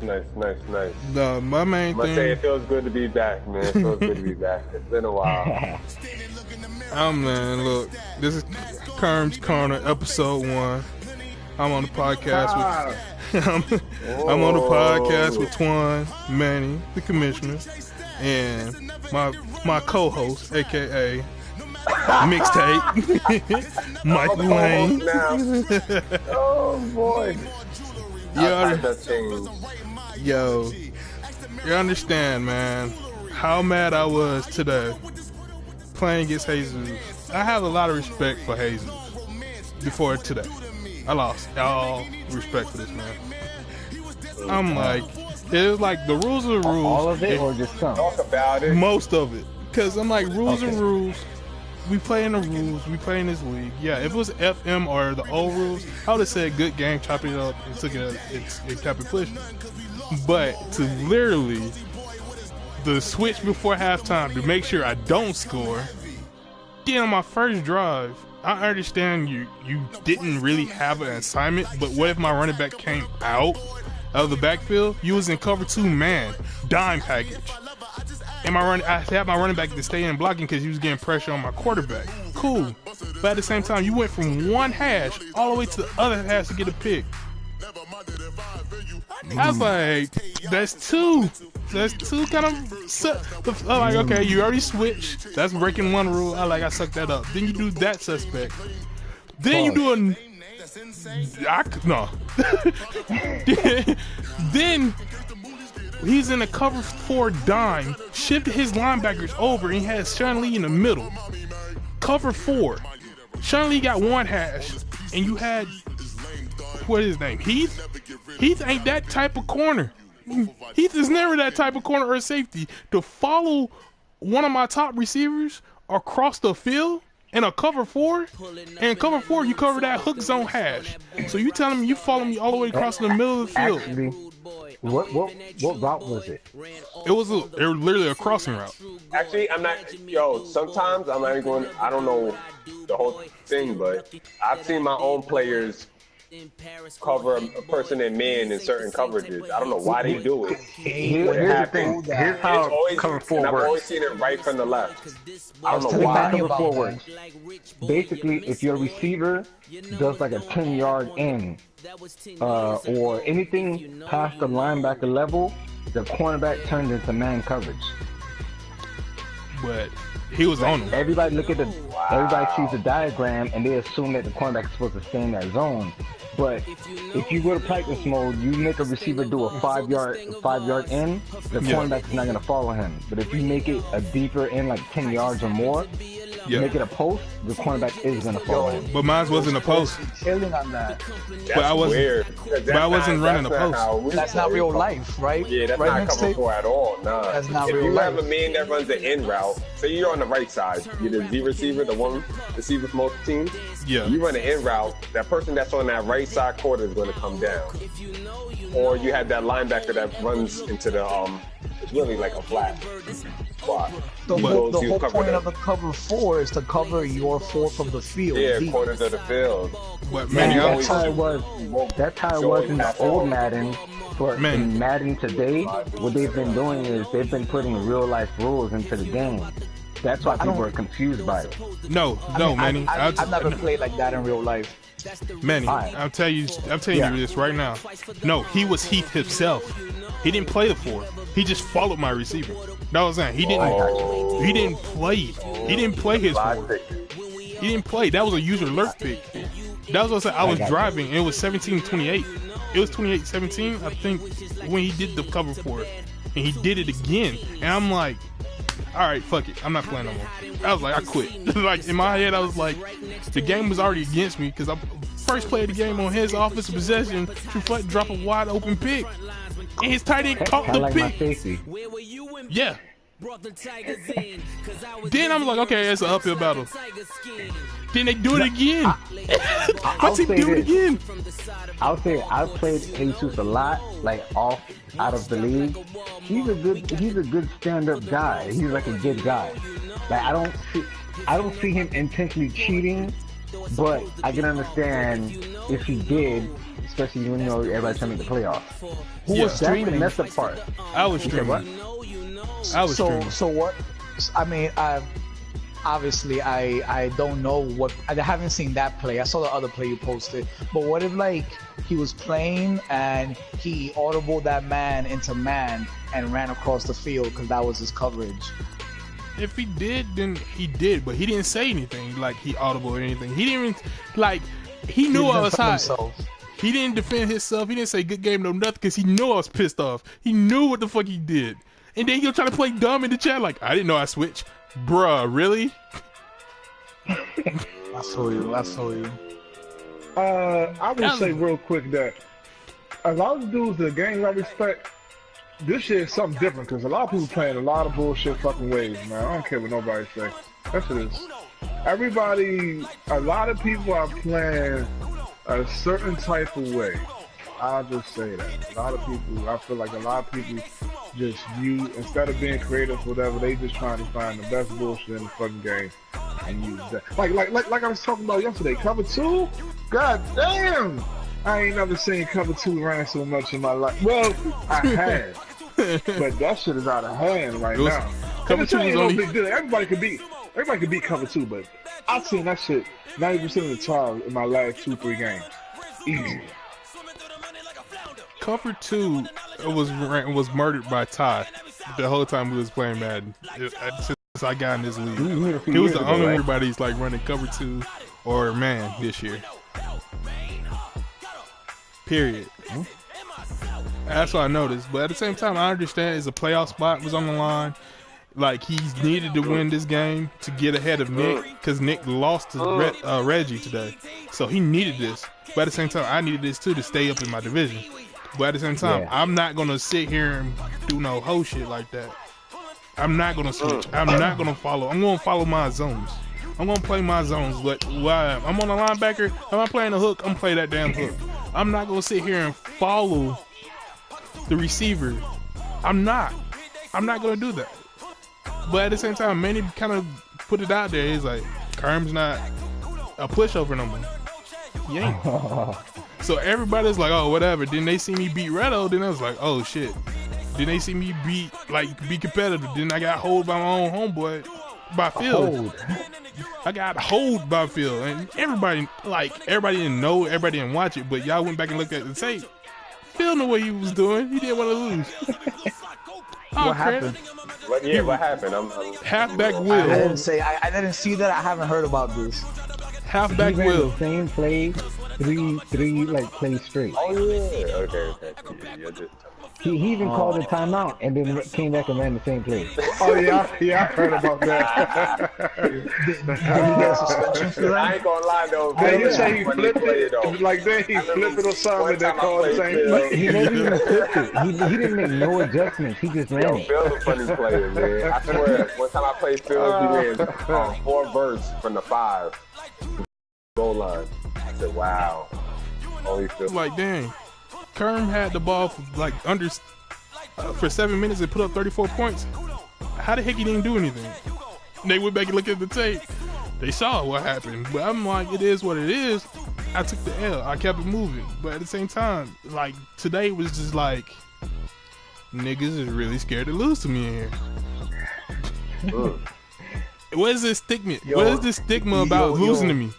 nice. No, my main I must thing. say it feels good to be back, man. It feels good to be back. It's been a while. Man, look, this is Kerm's Korner, Ep.1. I'm on the podcast with I'm on the podcast with Twan, Manny, the commissioner, and my co-host, aka Mixtape, Mike Lane. Oh boy. Yo, you understand, man, how mad I was today playing against Jesus. I have a lot of respect for Jesus before today. I lost all respect for this man. I'm like, it was like the rules are the rules. All of it or just some? Talk about it. Most of it. Because I'm like, rules are rules. We play in the rules. We play in this league. Yeah, if it was FM or the old rules, I would have said good game, chop it up, and took it, it kept it pushing. But to literally the switch before halftime to make sure I don't score, then on my first drive, I understand you didn't really have an assignment, but what if my running back came out of the backfield? You was in cover 2 man, dime package. And I had my running back to stay in blocking because he was getting pressure on my quarterback. Cool. But at the same time, you went from one hash all the way to the other hash to get a pick. I was like, that's two. That's two kind of. I'm like, okay, you already switched. That's breaking one rule. I sucked that up. Then you do that suspect. Then you do no. Then he's in a cover 4 dime, shifted his linebackers over, and he has Sean Lee in the middle. Cover 4. Sean Lee got one hash, and you had, what is his name? Heath? Heath ain't that type of corner. Heath is never that type of corner or safety to follow one of my top receivers across the field in a cover 4. And cover 4, you cover that hook zone hash. So you telling me you follow me all the way across the middle of the field? Actually, what route was it? It was literally a crossing route. Actually, I'm not. Yo, sometimes I'm not even going. I don't know the whole thing, but I've seen my own players cover a person in man in certain coverages. I don't know why they do it. Here's the thing. Here's how cover 4 works. I've always seen it right from the left. I don't know why. why. Cover 4 works. Basically, if your receiver does like a 10-yard in, or anything past the linebacker level, the cornerback turns into man coverage. But he was on him. Everybody everybody sees the diagram and they assume that the cornerback is supposed to stay in that zone. But if you go to practice mode, you make a receiver do a 5-yard in, the cornerback is not going to follow him. But if you make it a deeper in, like 10 yards or more, make it a post, the cornerback is going to follow him. But mine wasn't a post. Chilling on that. But I wasn't running a post. That's not real life, right? Yeah, that's right, not cover 4 at all. Nah. That's not if real you life. have a man that runs the in route, say you're on the right side, you're the Z receiver, the one receiver for most teams. Yeah. You run the in route, that person that's on that right side quarter is going to come down. Or you have that linebacker that runs into the it's really like a flat spot. The whole point of the cover 4 is to cover your fourth of the field. Yeah, corners of the field. But man, that's how it was. That's how it was in the old Madden. In Madden today, what they've been doing is they've been putting real life rules into the game. That's why people are confused by it. No, Manny. I've never played like that in real life. Manny, I'm telling you this right now. No, he was Heath himself. He didn't play the 4. He just followed my receiver. That was saying. He didn't play. He didn't play his 4. He didn't play. That was a user lurk pick. That was what I said. I was driving. And it was 17-28. It was 28-17, I think, when he did the cover 4. And he did it again. And I'm like, all right, fuck it. I'm not playing no more. I was like, I quit. Like, in my head, I was like, the game was already against me because I first played the game on his offensive possession to drop a wide open pick. And his tight end caught the pick. Yeah. Then I'm like, okay, it's an uphill battle. Then they do it again. My team do it again. I'll say I played Jesus a lot, like out of the league. He's a good stand-up guy. He's like a good guy. Like I don't see him intentionally cheating, but I can understand if he did, especially when you know everybody's trying to make the playoffs. Who was That's the streaming? messed up part. I was streaming. What? I was streaming. So what? I mean, obviously I don't know what. I haven't seen that play. I saw the other play you posted. But what if like he was playing and he audibled that man into man and ran across the field because that was his coverage? If he did, then he did, but he didn't say anything like he audible or anything. He didn't even, like, he knew I was hot. He didn't defend himself. He didn't say good game, no nothing, because he knew I was pissed off. He knew what the fuck he did. And then he'll try to play dumb in the chat like, I didn't know I switched. Bruh, really? I saw you. I would say real quick that a lot of dudes that games I respect, this shit is something different because a lot of people playing a lot of bullshit fucking ways, man. I don't care what nobody say. That's what it is. A lot of people are playing a certain type of way. I'll just say that. I feel like a lot of people just view, instead of being creative or whatever, they just trying to find the best bullshit in the fucking game and use that. Like I was talking about yesterday, cover 2? God damn! I ain't never seen cover 2 ran so much in my life. Well, I have. But that shit is out of hand right now. Cover 2 is only... big deal. Everybody could beat cover 2, but I've seen that shit 90% of the time in my last 2-3 games. Easy. Cover 2 was murdered by Ty the whole time we was playing Madden. Since I got in this league, he was the only everybody's like running cover 2 or man this year. Period. That's what I noticed. But at the same time, I understand it's a playoff spot was on the line. Like, he needed to win this game to get ahead of Nick because Nick lost to Reggie today. So he needed this. But at the same time, I needed this too to stay up in my division. But at the same time, I'm not going to sit here and do no whole shit like that. I'm not going to switch. I'm not going to follow. I'm going to follow my zones. I'm going to play my zones. But while I'm on the linebacker, if I'm playing the hook, I'm going to play that damn hook. I'm not going to sit here and follow the receiver. I'm not going to do that. But at the same time, many kind of put it out there. It's like, Kerm's not a pushover no more. He ain't. So everybody's like, oh, whatever. Then they see me beat Redo. Then I was like, oh, shit. Then they see me be competitive. Then I got hold by my own homeboy by Phil. I got hold by Phil. And everybody didn't know, everybody didn't watch it, but y'all went back and looked at the tape. Phil knew what he was doing. He didn't want to lose. What happened? What happened? I'm halfback Will. I didn't see that. I haven't heard about this. Halfback Will. The same play, three like plays straight. Oh yeah. Okay. He even called a timeout and then came back and ran the same play. Oh yeah, I heard about that. Did he get a suspension for that? I ain't gonna lie though. Did you say he flipped it? Like then he flipped it or something that called the same play. He never even flipped it. He didn't make no adjustments. He just ran it. Phil's a funny player, man. I swear, one time I played Phil, he ran 4 verts from the 5 goal line. I said, wow. Only Phil. Like, dang. Kerm had the ball for 7 minutes and put up 34 points. How the heck he didn't do anything? They went back and looked at the tape. They saw what happened. But I'm like, it is what it is. I took the L. I kept it moving. But at the same time, like, today was just like, niggas is really scared to lose to me in here. What is this stigma? What is this stigma about losing to me?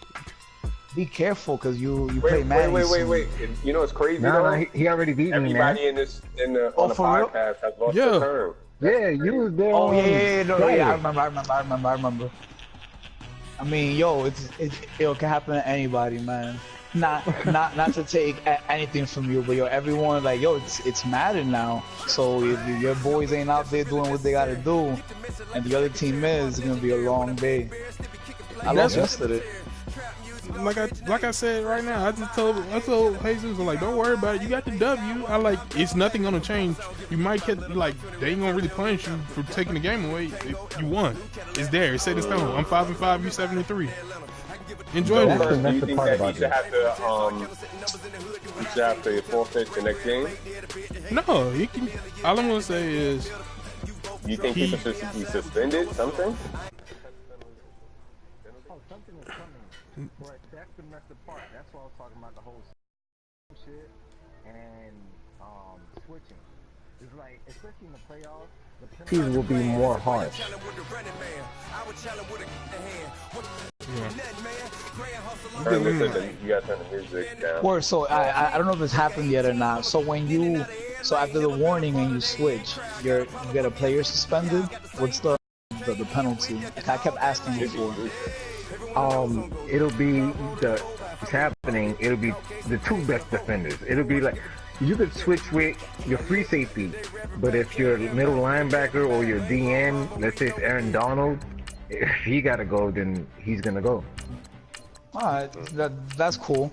Be careful, because you play Madden. Wait. You know what's crazy though? No, he already beat me, man. Everybody on the podcast has lost the term. Yeah, you was there. Oh yeah, I remember. I mean, yo, it can happen to anybody, man. Not to take anything from you, but yo, everyone like, yo, it's Madden now. So if your boys ain't out there doing what they gotta do, and the other team is, it's gonna be a long day. I lost yesterday. Like I said right now, I told Jesus, like, don't worry about it. You got the W. It's nothing gonna change. You might get they ain't gonna really punish you for taking the game away. You won. It's there. It's set in stone. I'm 5-5. You 7-3. Enjoy it. Do you think that you should have to forfeit the next game? No, he can. All I'm gonna say is, you think people should be suspended? Something? But that's the messed up part. That's why I was talking about the whole shit. shit and switching. It's like, especially in the playoffs, the penalties will be more harsh. Yeah. Kerm said that you gotta turn the music down. Or so I don't know if it's happened yet or not. So so after the warning and you switch, you get a player suspended. What's the penalty? Like, I kept asking before. It'll be it's happening. It'll be the two best defenders. It'll be like you could switch with your free safety, but if your middle linebacker or your DN, let's say it's Aaron Donald, if he gotta go, then he's gonna go. Alright, that's cool.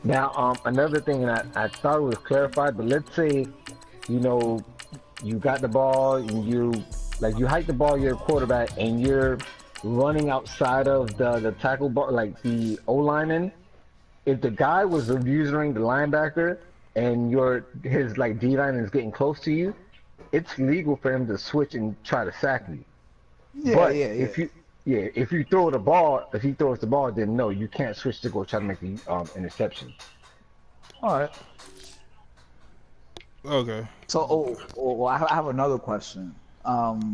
Now, another thing, and I thought it was clarified, but let's say, you know, you got the ball and you hike the ball, you're a quarterback, and you're running outside of the tackle bar, like the O-lineman. If the guy was abusing the linebacker and his like D-line is getting close to you, it's legal for him to switch and try to sack you. Yeah, but yeah. if he throws the ball, then no, you can't switch to go try to make the interception. All right. Okay. So, I have another question. Let's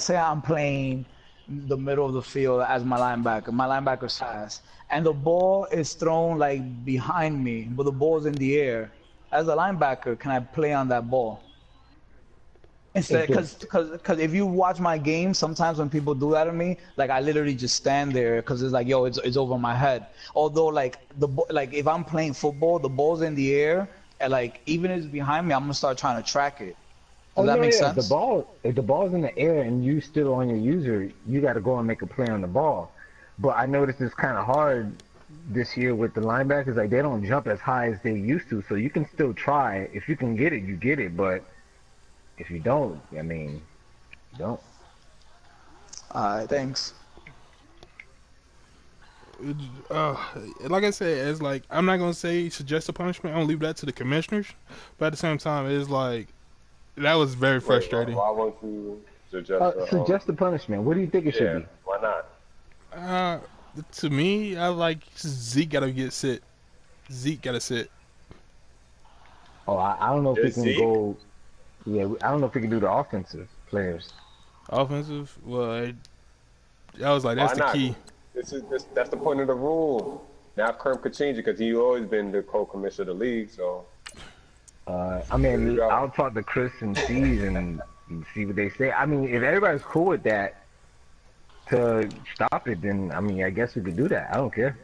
say I'm playing the middle of the field as my linebacker's fast, and the ball is thrown like behind me, but the ball's in the air. As a linebacker, can I play on that ball? Instead, because if you watch my game, sometimes when people do that to me, like I literally just stand there because it's like, yo, it's over my head. Although like if I'm playing football, the ball's in the air, and like even if it's behind me, I'm gonna start trying to track it. Does that make sense? If the ball's in the air and you still on your user, you got to go and make a play on the ball. But I noticed it's kind of hard this year with the linebackers. Like they don't jump as high as they used to, so you can still try. If you can get it, you get it. But if you don't, I mean, you don't. Thanks. Like I said, it's like I'm not gonna say suggest a punishment. I'm gonna leave that to the commissioners. But at the same time, it's like that was very frustrating. Why won't you suggest the punishment? What do you think it should be? Why not? To me, I like Zeke gotta get sit. Zeke gotta sit. Oh, I don't know if we can go. Yeah, I don't know if we can do the offensive players. Offensive? Well, I was like, that's the key. That's the point of the rule. Now Kerm could change it because he's always been the co-commissioner of the league. So, I mean, I'll talk to Chris and Steve and see what they say. I mean, if everybody's cool with that to stop it, then I mean, I guess we could do that. I don't care.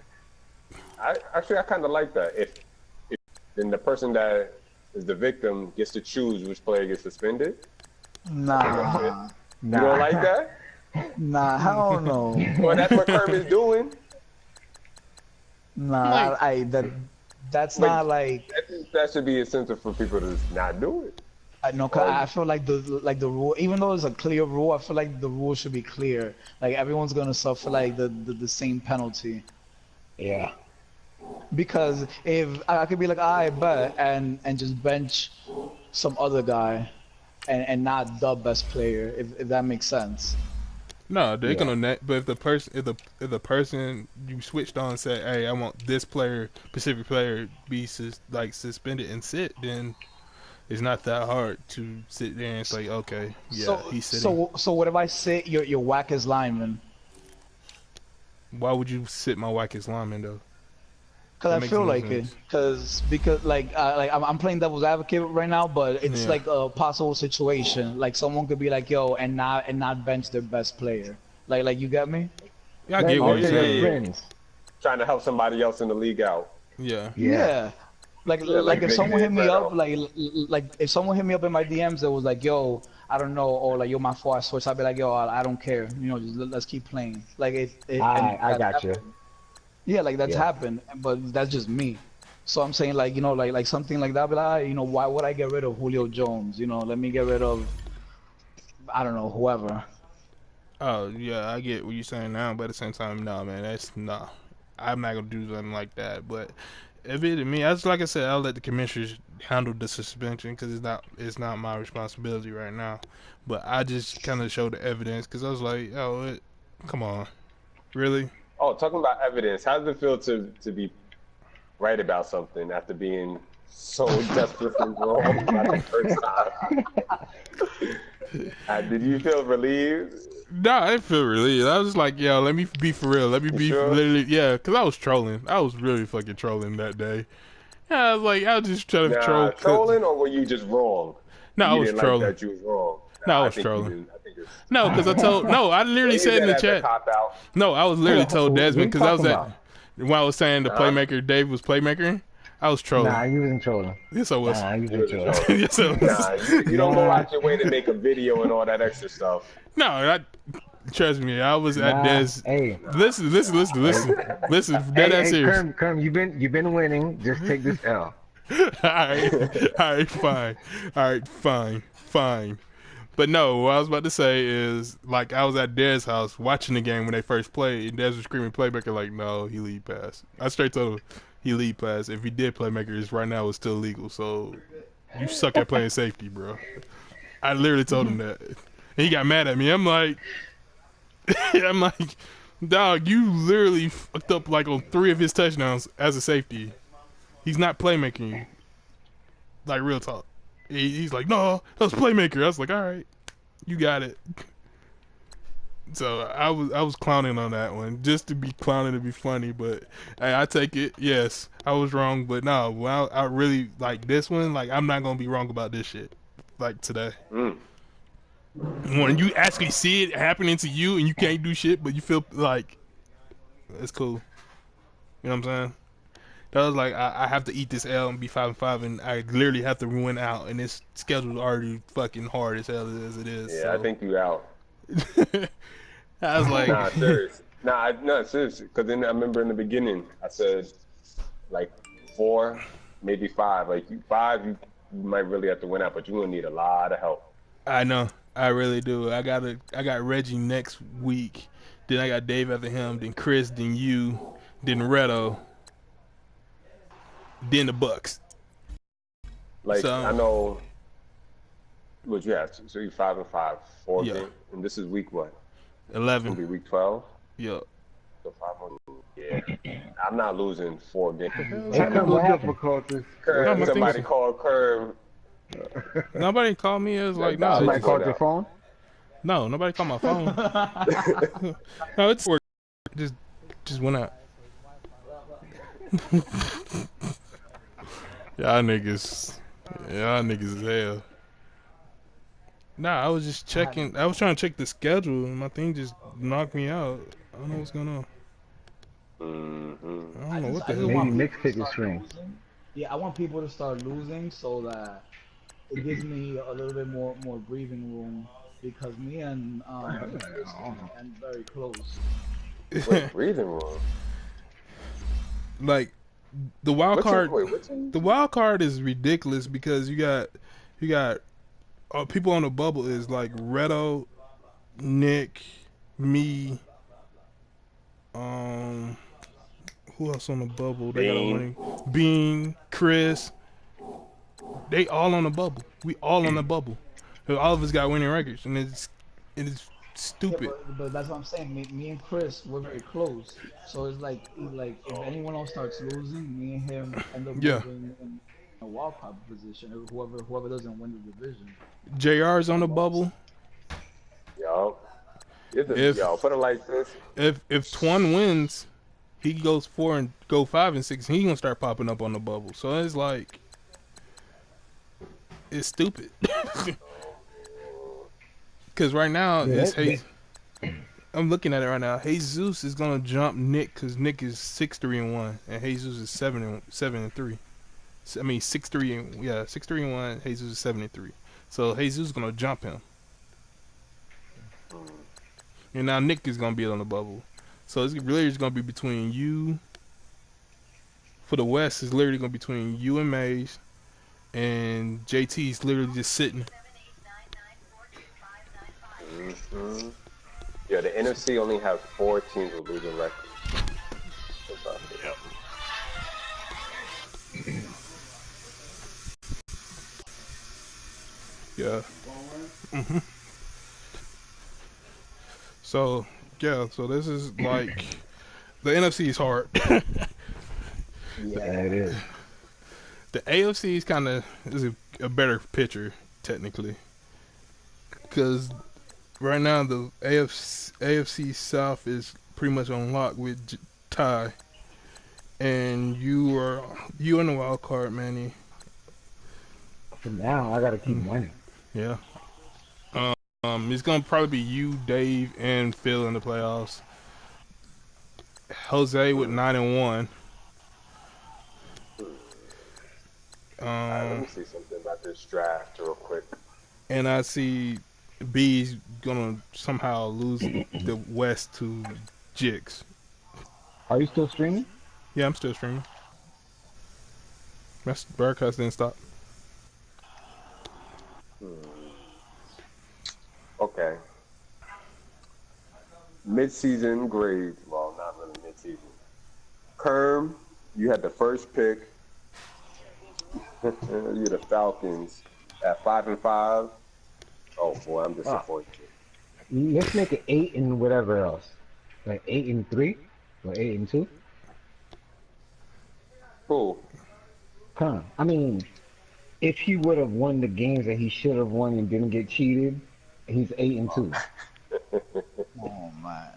I kind of like that. If then the person that is the victim gets to choose which player gets suspended. Nah. You don't like that? Nah, hell no. Well, that's what Kerm is doing. Nah, that's not like. That should be incentive for people to not do it. I feel like the rule, even though it's a clear rule, I feel like the rule should be clear. Like everyone's gonna suffer like the same penalty. Yeah. Because if I could be like, I bet, and just bench some other guy, and not the best player, if that makes sense. No, they're gonna net. But if the person you switched on said, "Hey, I want this specific player be suspended and sit," then it's not that hard to sit there and say, "Okay, yeah, he's sitting." So what if I sit your wackest lineman? Why would you sit my wackest lineman though? Because I feel like it. Because I'm playing devil's advocate right now, but it's like a possible situation. Like someone could be like, "Yo," and not bench their best player. Like you get me? Yeah, I get what you're saying. Trying to help somebody else in the league out. Yeah. Like if someone hit me up, like if someone hit me up in my DMs that was like, "Yo, I don't know," or like, "Yo, my fault, I switched," I'd be like, "Yo, I don't care. You know, just let's keep playing." Like I got you. Yeah, like that's happened, but that's just me. So I'm saying like, you know, like something like that, but why would I get rid of Julio Jones? You know, let me get rid of, I don't know, whoever. Oh yeah, I get what you're saying now, but at the same time, no, man, I'm not gonna do something like that. But if it me, like I said, I'll let the commissioners handle the suspension because it's not my responsibility right now. But I just kind of showed the evidence because I was like, come on, really? Oh, talking about evidence. How does it feel to be right about something after being so desperately wrong by the first time? Did you feel relieved? No, I didn't feel relieved. I was just like, yo, let me be for real. Let me be sure? literally, yeah, because I was trolling. I was really fucking trolling that day. Yeah, I was like, I was just trying to troll. Trolling, or were you just wrong? No, I You was didn't trolling. like that you was wrong. No, I was think you trolling. didn't. I think it's... No, because I literally Use said in that the as a chat. cop-out. No, I was literally told What Desmond you because I was talking at about? when I was saying the playmaker Dave was playmaker. I was trolling. Nah, you wasn't trolling. Yes, I was. Nah, you You wasn't wasn't trolling. Yes, I was. you don't go out your way to make a video and all that extra stuff. No, trust me. I was at Des. Hey, Listen. Dead ass serious. Kerm, you've been winning. Just take this L. All right, fine. But no, what I was about to say is, like, I was at Dez's house watching the game when they first played, and Dez was screaming playmaker like, no, he lead pass. I straight told him he lead pass. If he did playmakers, right now it's still legal. So you suck at playing safety, bro. I literally told him that. And he got mad at me. I'm like, dog, you literally fucked up like on 3 of his touchdowns as a safety. He's not playmaking. Like, real talk. He's like, no, that was playmaker. I was like, all right, you got it. So I was clowning on that one, just to be clowning to be funny. But hey, I take it. Yes, I was wrong, but no, well, I really like this one. Like, I'm not gonna be wrong about this shit. Like today, when you actually see it happening to you and you can't do shit, but you feel like it's cool. You know what I'm saying? That was like, I have to eat this L and be 5-5, and I literally have to win out, and this schedule's already fucking hard as hell as it is. Yeah, so. I think you out. I was like, nah, serious. No, seriously. Because then I remember in the beginning, I said like 4, maybe 5. Like 5, you might really have to win out, but you're gonna need a lot of help. I know, I really do. I got Reggie next week. Then I got Dave after him. Then Chris. Then you. Then Reto. Then the Bucks. Like, so, I know what you have. So you're 5-5, 4 games, and this is week what? 11. It'll be week 12. Yep. So 5 more. Yeah, I'm not losing 4 games. Technical difficulties. Somebody called Kerm. Nobody called me. It was like, no. Somebody called your phone? No, nobody called my phone. No, it's work. Just went out. Y'all niggas is hell. Nah, I was just checking. I was trying to check the schedule, and my thing just knocked me out. I don't know what's going on. I don't know what the hell. Maybe Nick picked his string. Yeah, I want people to start losing so that it gives me a little bit more breathing room, because me and and very close. Wait, breathing room. Like the wild card. The wild card is ridiculous because you got people on the bubble is like Reto, Nick, me. Who else on the bubble? They got a winning. Bean, Chris. They all on the bubble. We all on the bubble. All of us got winning records, and it's stupid. Yeah, but that's what I'm saying. Me and Chris, we're very close. So it's like if anyone else starts losing, me and him end up losing in a wild card position. Or whoever doesn't win the division. JR's on the bubble. Yo, put it like this. If Twan wins, he goes 4 and go 5 and 6. He gonna start popping up on the bubble. So it's like, it's stupid. Because right now I'm looking at it right now. Jesus is gonna jump Nick because Nick is 6-3-1 and Jesus is 7-3. I mean 6-3-1. Jesus is 7-3. So Jesus is gonna jump him. And now Nick is gonna be on the bubble. So it's really just gonna be between you. For the West, it's literally gonna be between you and Maze, and JT's literally just sitting. Yeah, the NFC only has 4 teams with losing records. Yeah. So this is like The NFC is hard. Yeah, it is. The AFC is kind of a better picture technically, because right now the AFC South is pretty much on lock with Ty, and you in the wild card, Manny. For now, I gotta keep winning. Yeah. It's gonna probably be you, Dave, and Phil in the playoffs. Jose with 9-1. Let me see something about this draft real quick. And I see B's gonna somehow lose the West to Jix. Are you still streaming? Yeah, I'm still streaming. That's broadcast didn't stop. Okay. Mid-season grades. Well, not really mid-season. Kerm, you had the first pick. You're the Falcons at 5-5. Oh boy, I'm disappointed. Let's make it 8 and whatever else. Like 8-3 or 8-2. Cool. Huh. I mean, if he would have won the games that he should have won and didn't get cheated, he's 8-2. Oh man.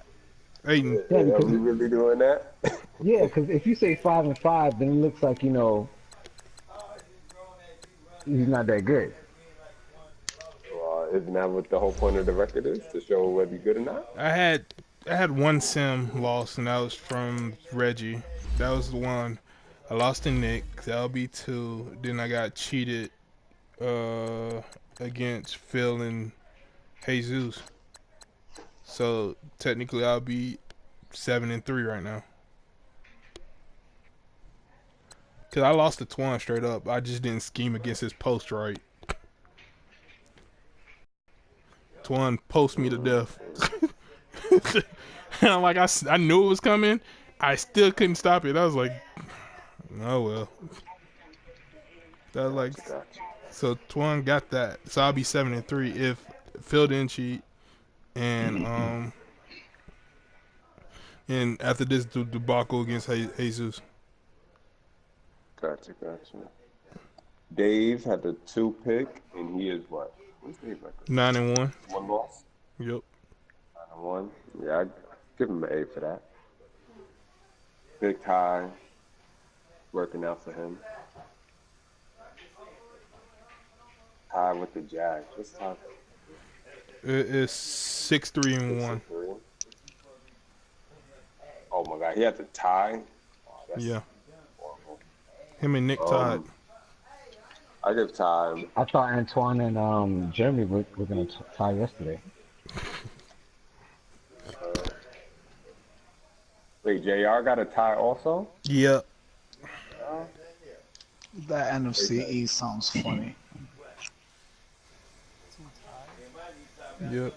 Aiden. Yeah, Are because we really doing that? yeah, because if you say 5-5, then it looks like he's not that good. Isn't that what the whole point of the record is? To show whether you're good or not? I had one sim loss, and that was from Reggie. That was the one. I lost to Nick. That'll be 2. Then I got cheated against Phil and Jesus. So technically, I'll be 7-3 right now. Cause I lost to Twan straight up. I just didn't scheme against his post right. Twan post me to death. And I'm like, I knew it was coming. I still couldn't stop it. I was like, oh well. That was like, so Twan got that. So I'll be 7-3 if Phil didn't cheat, and after this debacle against Jesus. Gotcha. Dave had the 2 pick, and he is what? What's Dave's record? 9-1. 1 loss. Yep. 9-1. Yeah, I give him an A for that. Big Ty, working out for him. Ty with the Jags. What's Ty? It is 6-3-1. Oh my God, he had the tie. Oh, Yeah. horrible. Him and Nick tied. I give Ty. I thought Antoine and Jeremy were going to tie yesterday. Wait, JR got a tie also? Yeah. That NFC East sounds funny. Yep.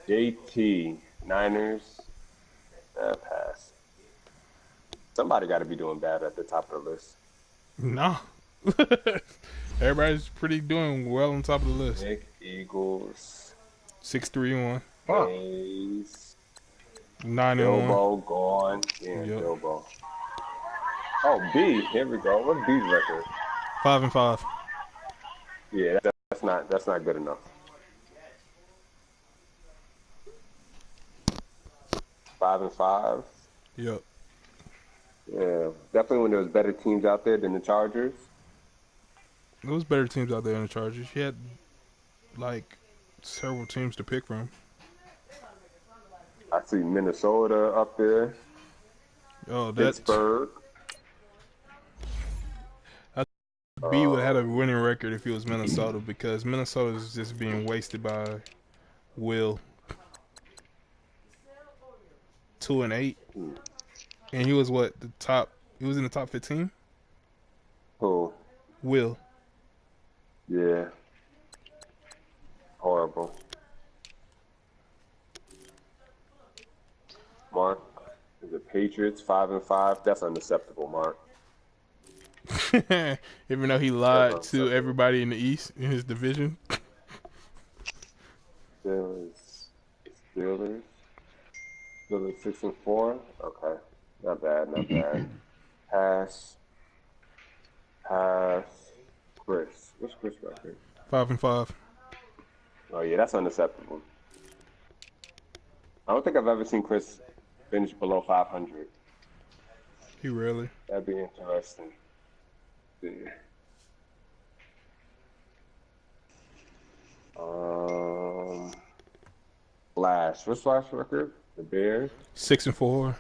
JT, Niners, pass. Somebody got to be doing bad at the top of the list. No. Everybody's pretty doing well on top of the list. Nick, Eagles. 6-3-1. A's. 9-1. Bilbo, gone. Yeah, Yep. Bilbo. Oh, B. Here we go. What's B's record? 5-5. Yeah, that's not good enough. 5-5. Yep. Yeah, definitely when there was better teams out there than the Chargers. There was better teams out there in the Chargers. He had like several teams to pick from. I see Minnesota up there. Oh, that's Pittsburgh. B would have had a winning record if he was Minnesota, because Minnesota is just being wasted by Will. 2-8, and he was what, the top? He was in the top 15. Who? Will. Yeah. Horrible. Mark, is The Patriots 5-5. That's unacceptable, Mark. Even though he lied to everybody in the East in his division. Steelers 6-4. Okay, not bad, not bad. Pass. Chris, what's Chris record? 5-5. Oh yeah, that's unacceptable. I don't think I've ever seen Chris finish below 500. He really? That'd be interesting. Yeah. Flash. What's Flash record? The Bears? 6-4.